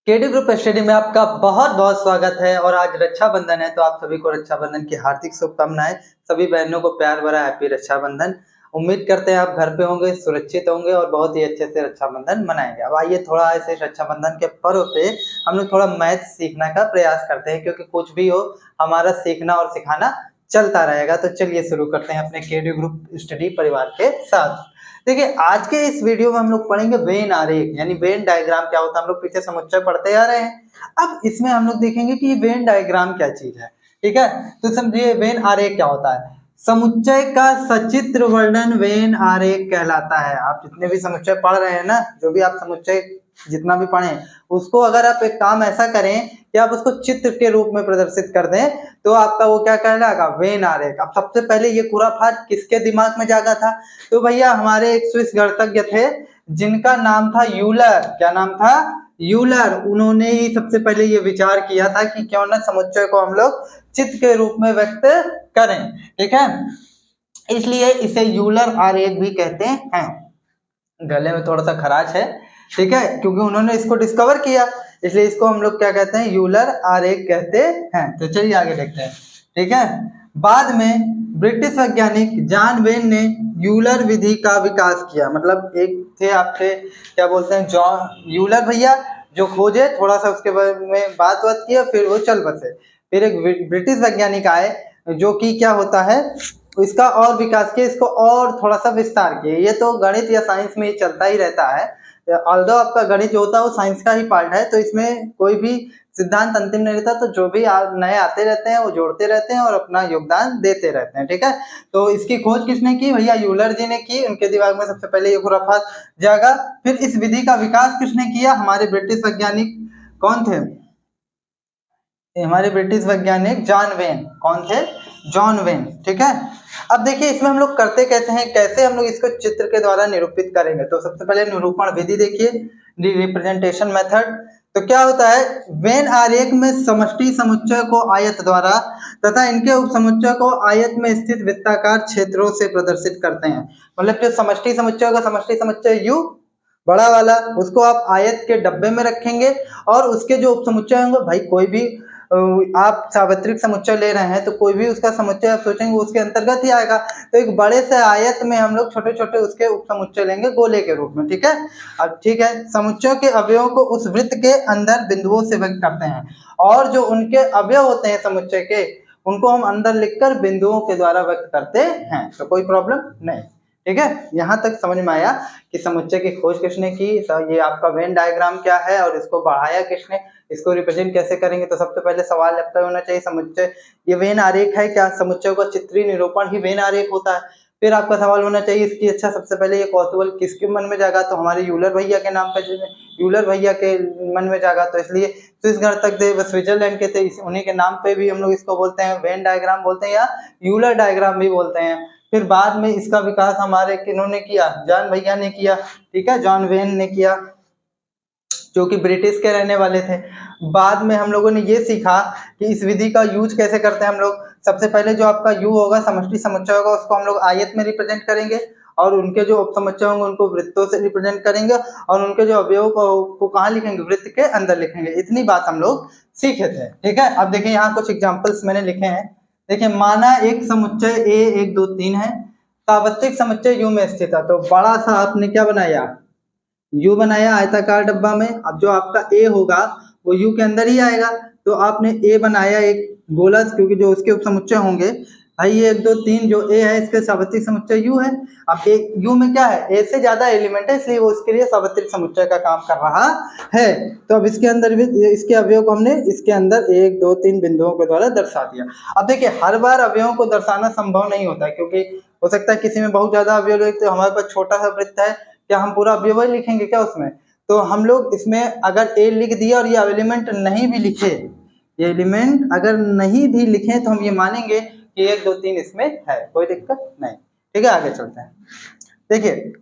KD group study में आपका बहुत बहुत स्वागत है। और आज रक्षाबंधन है तो आप सभी को रक्षाबंधन की हार्दिक शुभकामनाएं। सभी बहनों को प्यार भरा हैप्पी रक्षाबंधन। उम्मीद करते हैं आप घर पे होंगे, सुरक्षित होंगे और बहुत ही अच्छे से रक्षाबंधन मनाएंगे। अब आइए थोड़ा ऐसे रक्षाबंधन के पर्व पे हम लोग थोड़ा मैथ सीखने का प्रयास करते हैं, क्योंकि कुछ भी हो हमारा सीखना और सिखाना चलता रहेगा। तो चलिए शुरू करते हैं अपने केडी ग्रुप स्टडी परिवार के साथ। देखिए आज के इस वीडियो में हम लोग पढ़ेंगे वेन आरेख, यानी वेन डायग्राम क्या होता है। हम लोग पीछे समुच्चय पढ़ते आ रहे हैं। अब इसमें हम लोग देखेंगे कि वेन डायग्राम क्या चीज है। ठीक है, तो समझिए वेन आरेख क्या होता है। समुच्चय का सचित्र वर्णन वेन आरेख कहलाता है। आप जितने भी समुच्चय पढ़ रहे हैं ना, जो भी आप समुच्चय जितना भी पढ़े उसको अगर आप एक काम ऐसा करें कि आप उसको चित्र के रूप में प्रदर्शित कर दें तो आपका वो क्या कहलाएगा, वेन आरेख। अब सबसे पहले ये खुराफात किसके दिमाग में जागा था? तो भैया हमारे एक स्विस गणितज्ञ थे जिनका नाम था यूलर। क्या नाम था? यूलर। उन्होंने ही सबसे पहले ये विचार किया था कि क्यों ना समुच्चय को हम लोग चित्र के रूप में व्यक्त करें। ठीक है, इसलिए इसे यूलर आरेख भी कहते हैं। गले में थोड़ा सा खराश है, ठीक है, क्योंकि उन्होंने इसको डिस्कवर किया, इसलिए इसको हम लोग क्या कहते हैं, यूलर आरेख कहते हैं। तो चलिए आगे देखते हैं। ठीक है, बाद में ब्रिटिश वैज्ञानिक जॉन वेन ने यूलर विधि का विकास किया। मतलब एक थे आपसे क्या बोलते हैं, जॉन यूलर भैया, जो खोजे, थोड़ा सा उसके बारे में बात किया, फिर वो चल बसे। फिर एक ब्रिटिश वैज्ञानिक आए जो कि क्या होता है, इसका और विकास किया, इसको और थोड़ा सा विस्तार किया। ये तो गणित या साइंस में ही चलता ही रहता है। ऑल्दो आपका गणित जो होता है वो साइंस का ही पार्ट है, तो इसमें कोई भी सिद्धांत अंतिम नहीं रहता। तो जो भी नए आते रहते हैं वो जोड़ते रहते हैं और अपना योगदान देते रहते हैं। ठीक है, तो इसकी खोज किसने की? भैया यूलर जी ने की। उनके दिमाग में सबसे पहले ये खुराफात जागा। फिर इस विधि का विकास किसने किया? हमारे ब्रिटिश वैज्ञानिक कौन थे? हमारे ब्रिटिश वैज्ञानिक जॉन वेन। कौन थे? John when. ठीक है, अब देखिए इसमें हम लोग करते कैसे हैं, कैसे हम लोग इसको चित्र के द्वारा निरूपित करेंगे। तो सबसे पहले निरूपण विधि देखिए, रिप्रेजेंटेशन मेथड। तो क्या होता है, वेन आरेख में समष्टि समुच्चय को आयत द्वारा तथा इनके उप समुच्चय को आयत में स्थित वृत्ताकार क्षेत्रों से प्रदर्शित करते हैं। मतलब जो समष्टि समुच्चय का समष्टि समुच्चय यू बड़ा वाला, उसको आप आयत के डब्बे में रखेंगे और उसके जो उप समुच्चय होंगे, भाई कोई भी आप सार्वत्रिक समुच्चय ले रहे हैं तो कोई भी उसका समुच्चय आप सोचेंगे उसके अंतर्गत ही आएगा। तो एक बड़े से आयत में हम लोग छोटे छोटे उसके उप समुच्चय लेंगे गोले के रूप में। ठीक है, अब ठीक है, समुच्चयों के अवयवों को उस वृत्त के अंदर बिंदुओं से व्यक्त करते हैं और जो उनके अवयव होते हैं समुच्चय के, उनको हम अंदर लिखकर बिंदुओं के द्वारा व्यक्त करते हैं। तो कोई प्रॉब्लम नहीं। ठीक है, यहाँ तक समझ में आया कि समुच्चय की खोज किसने की, ये आपका वेन डायग्राम क्या है और इसको बढ़ाया किसने, इसको रिप्रेजेंट कैसे करेंगे। तो सबसे पहले सवाल लगता होना चाहिए, समुच्चय ये वेन आरेख है क्या? समुच्चय का चित्रीय निरूपण ही वेन आरेख होता है। फिर आपका सवाल होना चाहिए इसकी, अच्छा सबसे पहले ये कौतूहल किसके मन में जागा? तो हमारे यूलर भैया के नाम पे, यूलर भैया के मन में जागा। तो इसलिए स्विस गणितज्ञ स्विट्जरलैंड के थे, उन्हीं के नाम पे भी हम लोग इसको बोलते हैं वेन डायग्राम बोलते हैं या यूलर डायग्राम भी बोलते हैं। फिर बाद में इसका विकास हमारे किन्होंने किया? जॉन भैया ने किया। ठीक है, जॉन वेन ने किया, जो कि ब्रिटिश के रहने वाले थे। बाद में हम लोगों ने ये सीखा कि इस विधि का यूज कैसे करते हैं हम लोग। सबसे पहले जो आपका यू होगा, समष्टि समुच्चय होगा, उसको हम लोग आयत में रिप्रेजेंट करेंगे और उनके जो उपसमुच्चय होंगे उनको वृत्तों से रिप्रेजेंट करेंगे और उनके जो अवयव को कहाँ लिखेंगे? वृत्त के अंदर लिखेंगे। इतनी बात हम लोग सीखे थे। ठीक है, अब देखिए यहाँ कुछ एग्जाम्पल्स मैंने लिखे हैं। देखिए, माना एक समुच्चय ए 1 2 3 है, सार्वत्रिक समुच्चय यू में स्थित है। तो बड़ा सा आपने क्या बनाया? यू बनाया आयताकार डब्बा में। अब जो आपका ए होगा वो यू के अंदर ही आएगा, तो आपने ए बनाया एक गोला, क्योंकि जो उसके उप समुच्चय होंगे, भाई ये 1 2 3 जो ए है इसके सार्वत्रिक समुच्चय यू है। अब ए यू में क्या है, ए से ज्यादा एलिमेंट है, इसलिए वो इसके लिए सार्वत्रिक समुच्चय का काम कर रहा है। तो अब इसके अंदर भी इसके अवयव को हमने इसके अंदर 1 2 3 बिंदुओं के द्वारा दर्शा दिया। अब देखिए हर बार अवयवों को दर्शाना संभव नहीं होता, क्योंकि हो सकता है किसी में बहुत ज्यादा अवयव, तो हमारे पास छोटा सा वृत्त है, क्या हम पूरा अवयव लिखेंगे क्या उसमें? तो हम लोग इसमें अगर ए लिख दिया और ये एलिमेंट नहीं भी लिखे, ये एलिमेंट अगर नहीं भी लिखे तो हम ये मानेंगे कि 1 2 3 इसमें है, कोई दिक्कत नहीं। ठीक है, आगे चलते हैं। देखिए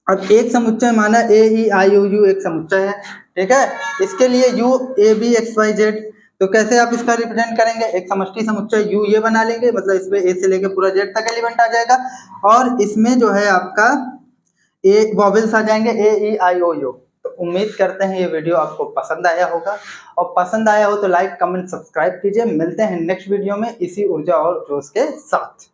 अब एक समुच्चय माना ए ई आई ओ यू एक समुच्चय है। ठीक है, इसके लिए U A B X Y Z, तो कैसे आप इसका रिप्रेजेंट करेंगे? एक समष्टि समुच्चय यू ये बना लेंगे, मतलब इसमें ए से लेकर पूरा जेड तक एलिमेंट आ जाएगा और इसमें जो है आपका ए वॉवेल्स आ जाएंगे, ए ई आई ओ यू। तो उम्मीद करते हैं ये वीडियो आपको पसंद आया होगा, और पसंद आया हो तो लाइक कमेंट सब्सक्राइब कीजिए। मिलते हैं नेक्स्ट वीडियो में इसी ऊर्जा और जोश के साथ।